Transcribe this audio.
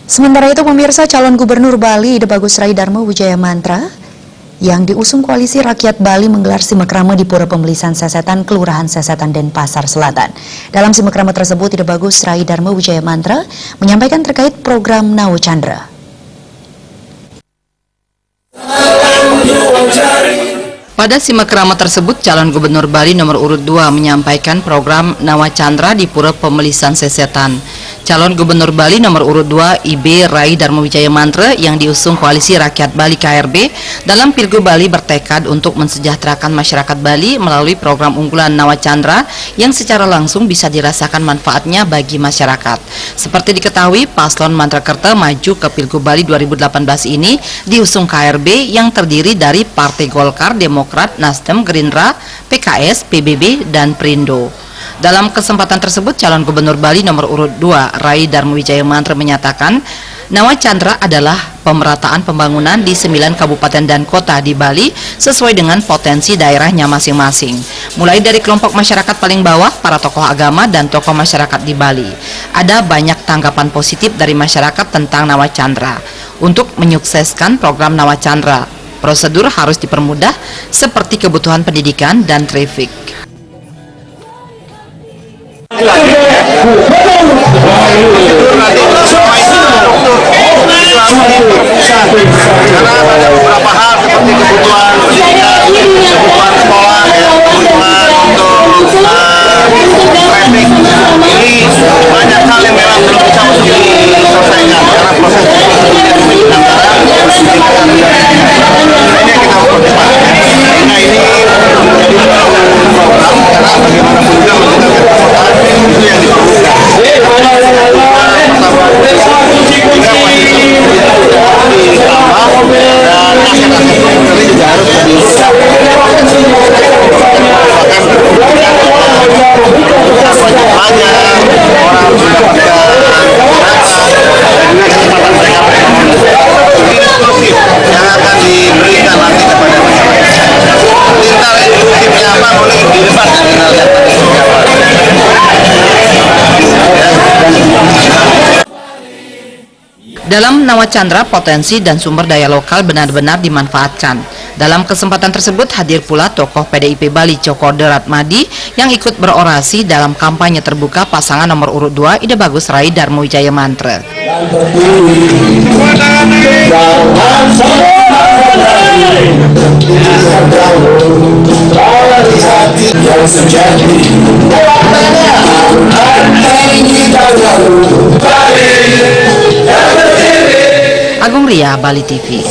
Sementara itu pemirsa, calon gubernur Bali Ide Bagus Rai Darma Wijaya Mantra yang diusung Koalisi Rakyat Bali menggelar simakrama di Pura Pembelisan Sesetan, Kelurahan Sesetan, Denpasar Selatan. Dalam simakrama tersebut, Ide Bagus Rai Darma Wijaya Mantra menyampaikan terkait program Nawa Chandra. Pada simakrama tersebut, calon gubernur Bali nomor urut 2 menyampaikan program Nawa Chandra di Pura Pembelisan Sesetan. Calon gubernur Bali nomor urut 2 IB Rai Darma Wijaya Mantra yang diusung Koalisi Rakyat Bali KRB dalam Pilgub Bali bertekad untuk mensejahterakan masyarakat Bali melalui program unggulan Nawa Chandra yang secara langsung bisa dirasakan manfaatnya bagi masyarakat. Seperti diketahui, paslon Mantrakerta maju ke Pilgub Bali 2018 ini diusung KRB yang terdiri dari Partai Golkar, Demokrat, Nasdem, Gerindra, PKS, PBB, dan Perindo. Dalam kesempatan tersebut, calon gubernur Bali nomor urut 2 Rai Darma Wijaya Mantra menyatakan Nawa Chandra adalah pemerataan pembangunan di 9 kabupaten dan kota di Bali sesuai dengan potensi daerahnya masing-masing. Mulai dari kelompok masyarakat paling bawah, para tokoh agama, dan tokoh masyarakat di Bali. Ada banyak tanggapan positif dari masyarakat tentang Nawa Chandra. Untuk menyukseskan program Nawa Chandra, prosedur harus dipermudah seperti kebutuhan pendidikan dan trafik. Karena ada beberapa hal seperti kebutuhan pendidikan, kebutuhan sekolah, kebutuhan untuk traffic. Ini banyak hal yang memang belum bisa untuk diselesaikan karena proses antara ini yang kita harus pertimbangkan. Sehingga ini menjadi program karena bagaimanapun juga menjadi perkotaan itu yang diperlukan. Dalam Nawa Chandra, potensi dan sumber daya lokal benar-benar dimanfaatkan. Dalam kesempatan tersebut hadir pula tokoh PDIP Bali Coko Deratmadi yang ikut berorasi dalam kampanye terbuka pasangan nomor urut 2 Ide Bagus Rai Darma Wijaya Mantra. Agung Ria, Bali TV.